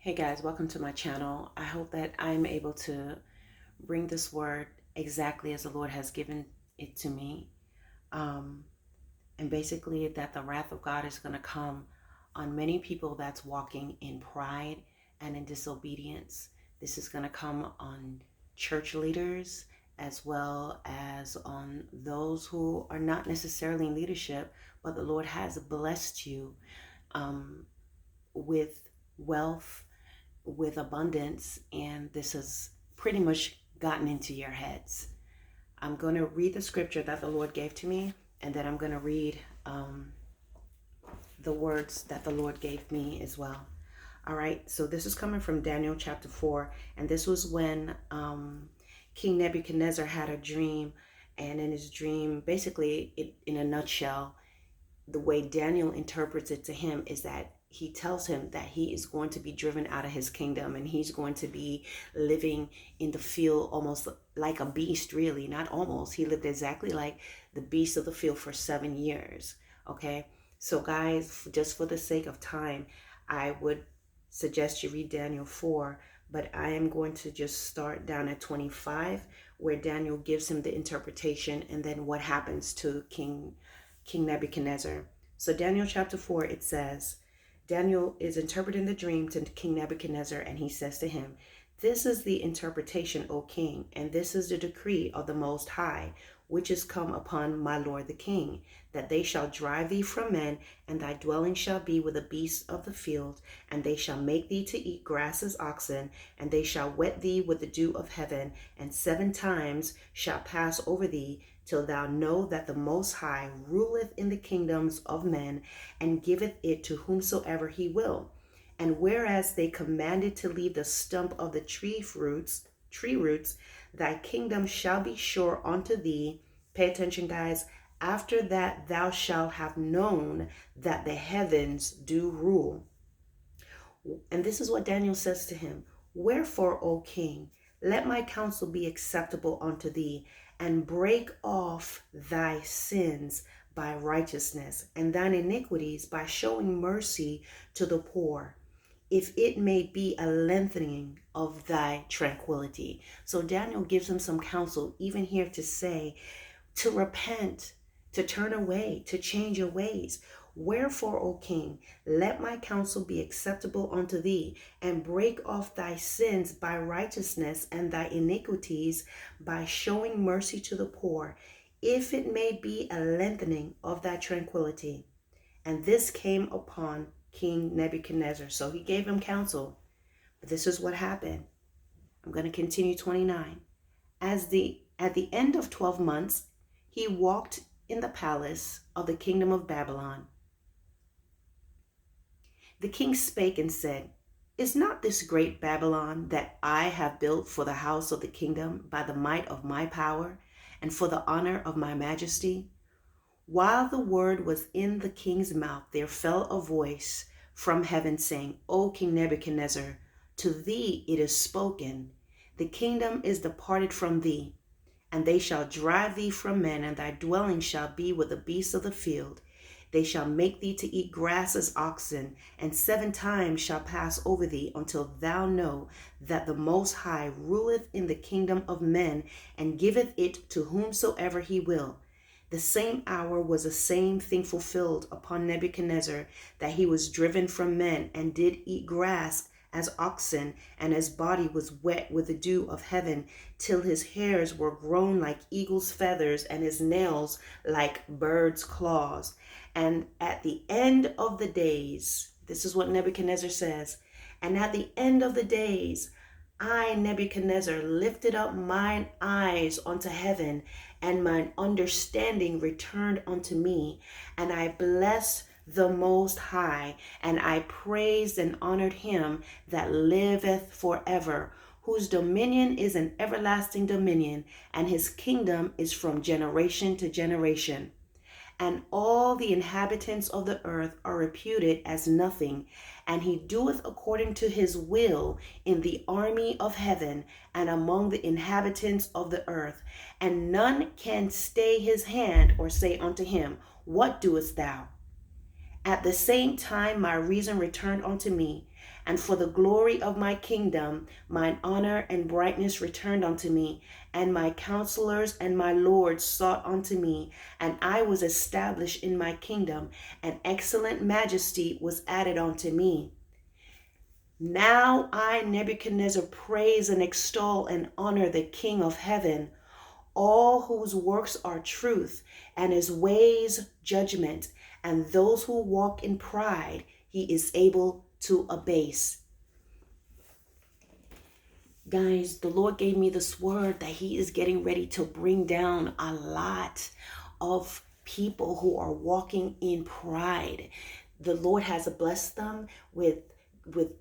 Hey guys, welcome to my channel. I hope that I'm able to bring this word exactly as the Lord has given it to me. Um, and basically that the wrath of God is going to come on many people that's walking in pride and in disobedience. This is going to come on church leaders as well as on those who are not necessarily in leadership, but the Lord has blessed you um, with wealth, with abundance, and this has pretty much gotten into your heads. I'm going to read the scripture that the Lord gave to me, and then I'm going to read the words that the Lord gave me as well. All right, so this is coming from Daniel chapter 4, and this was when King Nebuchadnezzar had a dream, and in his dream, basically, in a nutshell, the way Daniel interprets it to him is that he tells him that he is going to be driven out of his kingdom and he's going to be living in the field almost like a beast, really. Not almost. He lived exactly like the beast of the field for 7 years. Okay. So guys, just for the sake of time, I would suggest you read Daniel 4, but I am going to just start down at 25 where Daniel gives him the interpretation and then what happens to King Nebuchadnezzar. So Daniel chapter 4, it says, Daniel is interpreting the dream to King Nebuchadnezzar, and he says to him, "This is the interpretation, O king, and this is the decree of the Most High, which is come upon my lord the king, that they shall drive thee from men, and thy dwelling shall be with the beasts of the field, and they shall make thee to eat grass as oxen, and they shall wet thee with the dew of heaven, and 7 times shall pass over thee, till thou know that the Most High ruleth in the kingdoms of men, and giveth it to whomsoever he will. And whereas they commanded to leave the stump of the tree roots, thy kingdom shall be sure unto thee." Pay attention, guys. "After that thou shalt have known that the heavens do rule." And this is what Daniel says to him. "Wherefore, O king, let my counsel be acceptable unto thee, and break off thy sins by righteousness, and thine iniquities by showing mercy to the poor, if it may be a lengthening of thy tranquility." So Daniel gives him some counsel, even here, to say, to repent, to turn away, to change your ways. "Wherefore, O king, let my counsel be acceptable unto thee, and break off thy sins by righteousness, and thy iniquities by showing mercy to the poor, if it may be a lengthening of thy tranquility." And this came upon King Nebuchadnezzar. So he gave him counsel. But this is what happened. I'm going to continue 29. At the end of 12 months, he walked in the palace of the kingdom of Babylon. The king spake and said, "Is not this great Babylon that I have built for the house of the kingdom by the might of my power and for the honor of my majesty?" While the word was in the king's mouth, there fell a voice from heaven saying, "O King Nebuchadnezzar, to thee it is spoken, the kingdom is departed from thee, and they shall drive thee from men, and thy dwelling shall be with the beasts of the field. They shall make thee to eat grass as oxen, and 7 times shall pass over thee, until thou know that the Most High ruleth in the kingdom of men, and giveth it to whomsoever he will." The same hour was the same thing fulfilled upon Nebuchadnezzar, that he was driven from men, and did eat grass as oxen, and his body was wet with the dew of heaven, till his hairs were grown like eagle's feathers, and his nails like bird's claws. And at the end of the days, this is what Nebuchadnezzar says, "And at the end of the days, I, Nebuchadnezzar, lifted up mine eyes unto heaven, and mine understanding returned unto me, and I blessed the Most High, and I praised and honored him that liveth forever, whose dominion is an everlasting dominion, and his kingdom is from generation to generation. And all the inhabitants of the earth are reputed as nothing, and he doeth according to his will in the army of heaven and among the inhabitants of the earth. And none can stay his hand or say unto him, What doest thou? At the same time my reason returned unto me, And for the glory of my kingdom, mine honor and brightness returned unto me, and my counselors and my lords sought unto me, and I was established in my kingdom, and excellent majesty was added unto me. Now I, Nebuchadnezzar, praise and extol and honor the King of heaven, all whose works are truth, and his ways judgment, and those who walk in pride he is able to abase. Guys, the Lord gave me this word that he is getting ready to bring down a lot of people who are walking in pride. The Lord has blessed them with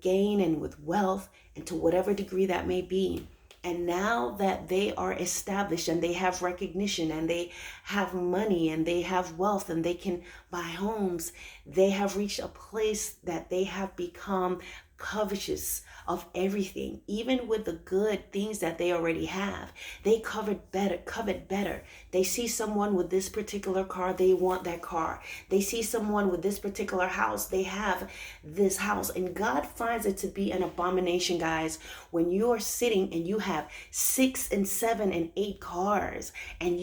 gain and with wealth, and to whatever degree that may be. And now that they are established and they have recognition and they have money and they have wealth and they can buy homes, they have reached a place that they have become covetous of everything, even with the good things that they already have. They covet better. They see someone with this particular car, they want that car. They see someone with this particular house, they have this house. And God finds it to be an abomination, guys, when you are sitting and you have 6 and 7 and 8 cars, and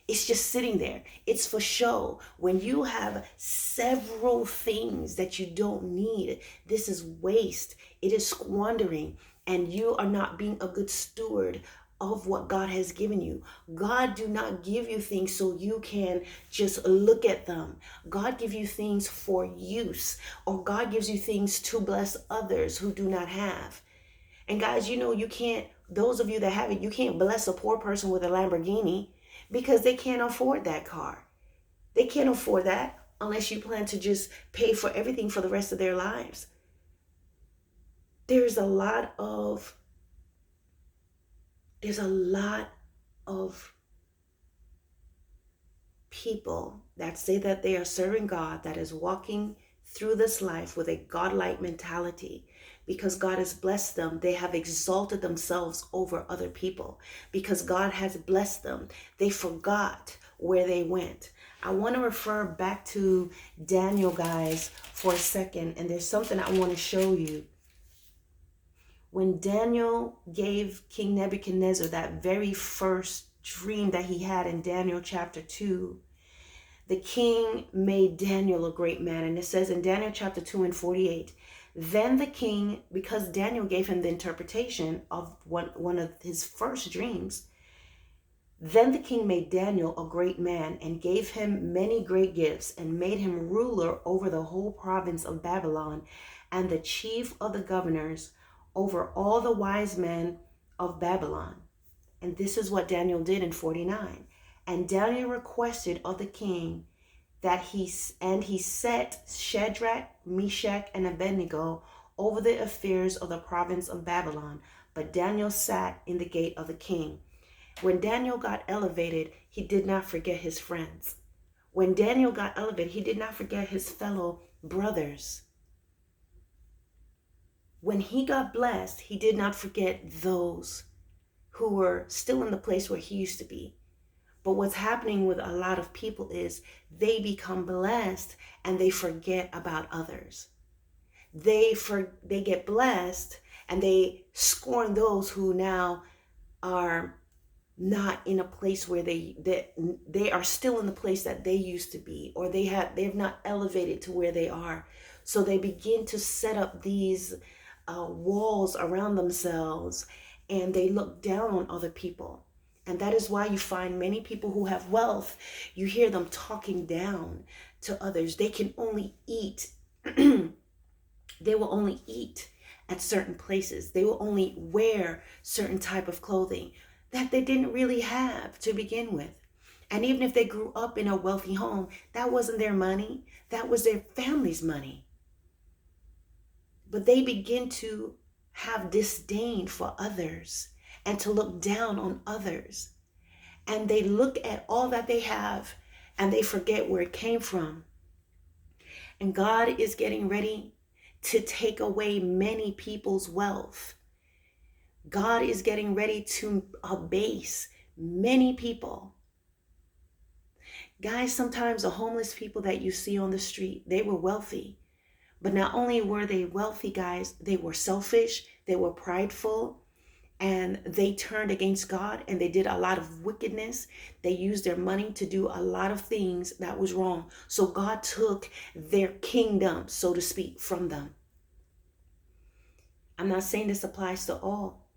it's just sitting there. It's for show. When you have several things that you don't need, this is waste. It is squandering, and you are not being a good steward of what God has given you. God do not give you things so you can just look at them. God gives you things for use, or God gives you things to bless others who do not have. And guys, you can't, those of you that have it, you can't bless a poor person with a Lamborghini, because they can't afford that car. They can't afford that unless you plan to just pay for everything for the rest of their lives. There's a lot of people that say that they are serving God, that is walking through this life with a godlike mentality. Because God has blessed them, they have exalted themselves over other people. Because God has blessed them, they forgot where they went. I want to refer back to Daniel, guys, for a second. And there's something I want to show you. When Daniel gave King Nebuchadnezzar that very first dream that he had in Daniel chapter 2, the king made Daniel a great man. And it says in Daniel chapter 2 and 48, then the king, because Daniel gave him the interpretation of one of his first dreams, then the king made Daniel a great man and gave him many great gifts and made him ruler over the whole province of Babylon and the chief of the governors over all the wise men of Babylon. And this is what Daniel did in 49. And Daniel requested of the king that he set Shadrach, Meshach, and Abednego over the affairs of the province of Babylon. But Daniel sat in the gate of the king. When Daniel got elevated, he did not forget his friends. When Daniel got elevated, he did not forget his fellow brothers. When he got blessed, he did not forget those who were still in the place where he used to be. But what's happening with a lot of people is they become blessed and they forget about others. They get blessed and they scorn those who now are not in a place where they are still in the place that they used to be, or they've not elevated to where they are. So they begin to set up these walls around themselves, and they look down on other people. And that is why you find many people who have wealth, you hear them talking down to others. They can only eat. They will only eat at certain places. They will only wear certain type of clothing that they didn't really have to begin with. And even if they grew up in a wealthy home, that wasn't their money. That was their family's money. But they begin to have disdain for others and to look down on others. And they look at all that they have and they forget where it came from. And God is getting ready to take away many people's wealth. God is getting ready to abase many people. Guys, sometimes the homeless people that you see on the street, they were wealthy. But not only were they wealthy, guys, they were selfish, they were prideful, and they turned against God, and they did a lot of wickedness. They used their money to do a lot of things that was wrong. So God took their kingdom, so to speak, from them. I'm not saying this applies to all.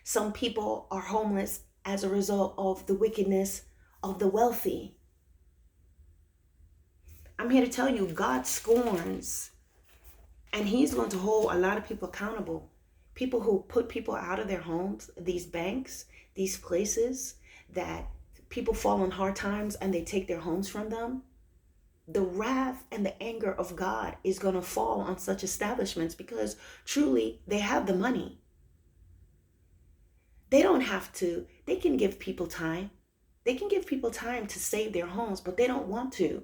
Some people are homeless as a result of the wickedness of the wealthy. I'm here to tell you, God scorns, and he's going to hold a lot of people accountable. People who put people out of their homes, these banks, these places that people fall in hard times and they take their homes from them. The wrath and the anger of God is going to fall on such establishments because truly they have the money. They don't have to. They can give people time. They can give people time to save their homes, but they don't want to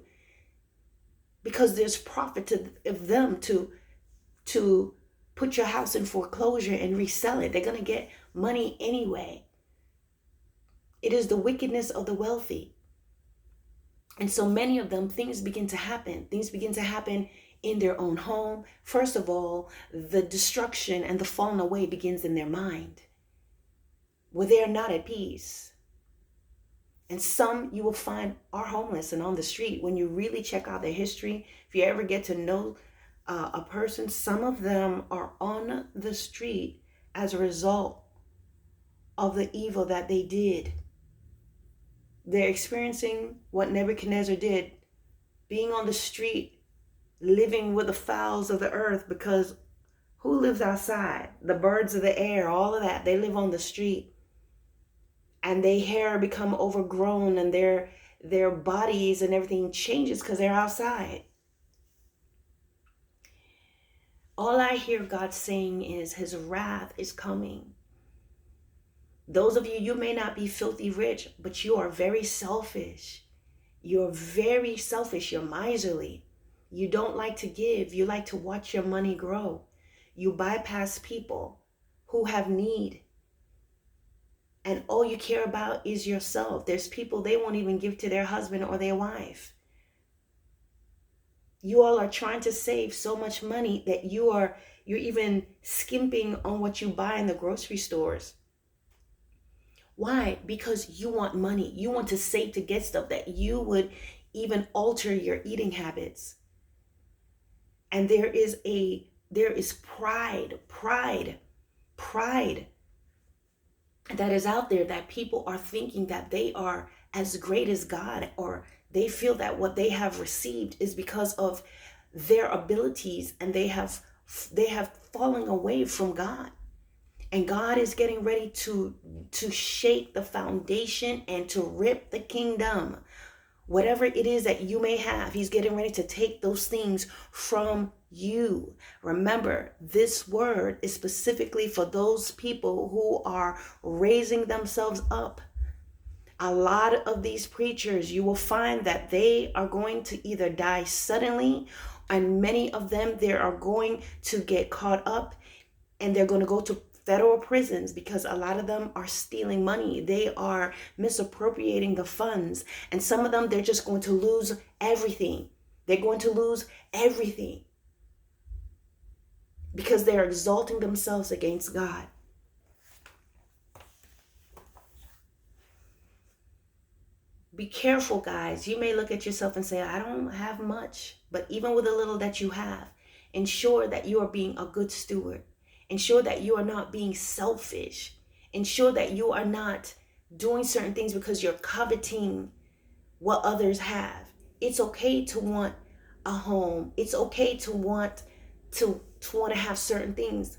because there's profit of them to put your house in foreclosure and resell it. They're going to get money anyway. It is the wickedness of the wealthy. And so many of them, things begin to happen. Things begin to happen in their own home. First of all, the destruction and the falling away begins in their mind, where they are not at peace. And some you will find are homeless and on the street. When you really check out their history, if you ever get to know a person, some of them are on the street as a result of the evil that they did. They're experiencing what Nebuchadnezzar did, being on the street, living with the fowls of the earth, because who lives outside? The birds of the air, all of that, they live on the street. And their hair become overgrown and their bodies and everything changes because they're outside. All I hear God saying is his wrath is coming. Those of you, you may not be filthy rich, but you are very selfish. You're very selfish. You're miserly. You don't like to give. You like to watch your money grow. You bypass people who have need. And all you care about is yourself. There's people, they won't even give to their husband or their wife. You all are trying to save so much money that you're even skimping on what you buy in the grocery stores. Why? Because you want money. You want to save to get stuff that you would even alter your eating habits. And there is pride that is out there, that people are thinking that they are as great as God, or they feel that what they have received is because of their abilities, and they have fallen away from God. And God is getting ready to shake the foundation and to rip the kingdom. Whatever it is that you may have, he's getting ready to take those things from you. Remember, this word is specifically for those people who are raising themselves up. A lot of these preachers, you will find that they are going to either die suddenly, and many of them, they are going to get caught up and they're going to go to federal prisons because a lot of them are stealing money. They are misappropriating the funds. And some of them, they're just going to lose everything. They're going to lose everything because they're exalting themselves against God. Be careful, guys. You may look at yourself and say, I don't have much. But even with the little that you have, ensure that you are being a good steward. Ensure that you are not being selfish. Ensure that you are not doing certain things because you're coveting what others have. It's okay to want a home. It's okay to want to have certain things.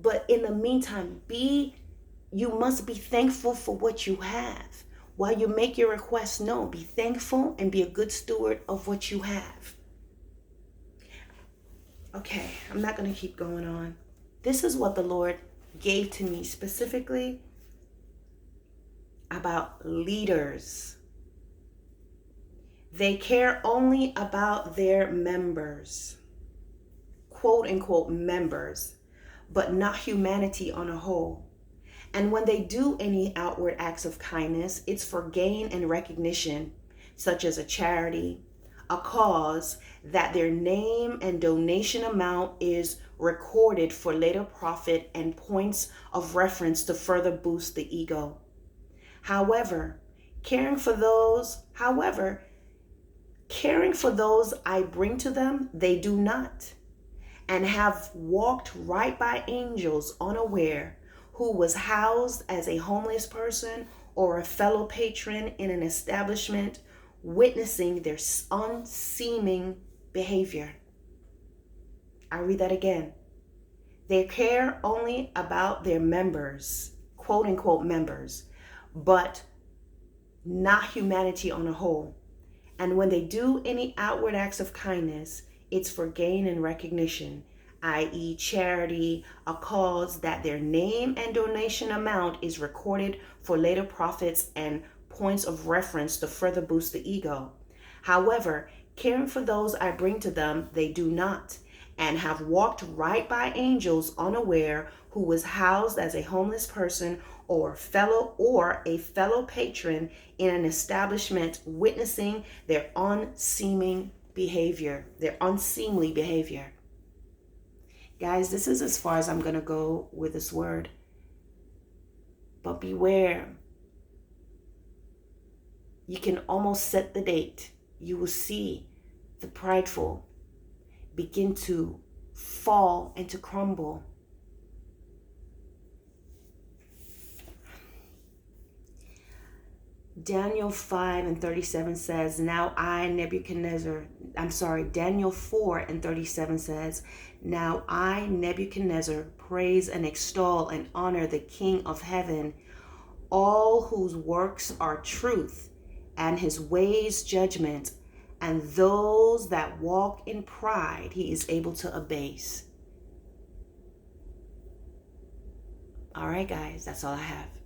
But in the meantime, you must be thankful for what you have. While you make your requests known, be thankful and be a good steward of what you have. Okay, I'm not going to keep going on. This is what the Lord gave to me specifically about leaders. They care only about their members, quote unquote members, but not humanity on a whole. And when they do any outward acts of kindness, it's for gain and recognition, such as a charity, a cause that their name and donation amount is recorded for later profit and points of reference to further boost the ego. However, caring for those I bring to them, they do not, and have walked right by angels unaware, who was housed as a homeless person or a fellow patron in an establishment, witnessing their unseeming behavior. I read that again. They care only about their members, quote unquote members, but not humanity on a whole. And when they do any outward acts of kindness, it's for gain and recognition, i.e. charity, a cause that their name and donation amount is recorded for later profits and points of reference to further boost the ego. However, caring for those I bring to them, they do not, and have walked right by angels unaware, who was housed as a homeless person or a fellow patron in an establishment, witnessing their unseemly behavior. Guys, this is as far as I'm going to go with this word. But beware. You can almost set the date. You will see the prideful begin to fall and to crumble. Daniel 5:37 says, Daniel 4:37 says, now I, Nebuchadnezzar, praise and extol and honor the King of heaven, all whose works are truth and his ways judgment, and those that walk in pride he is able to abase. All right, guys, that's all I have.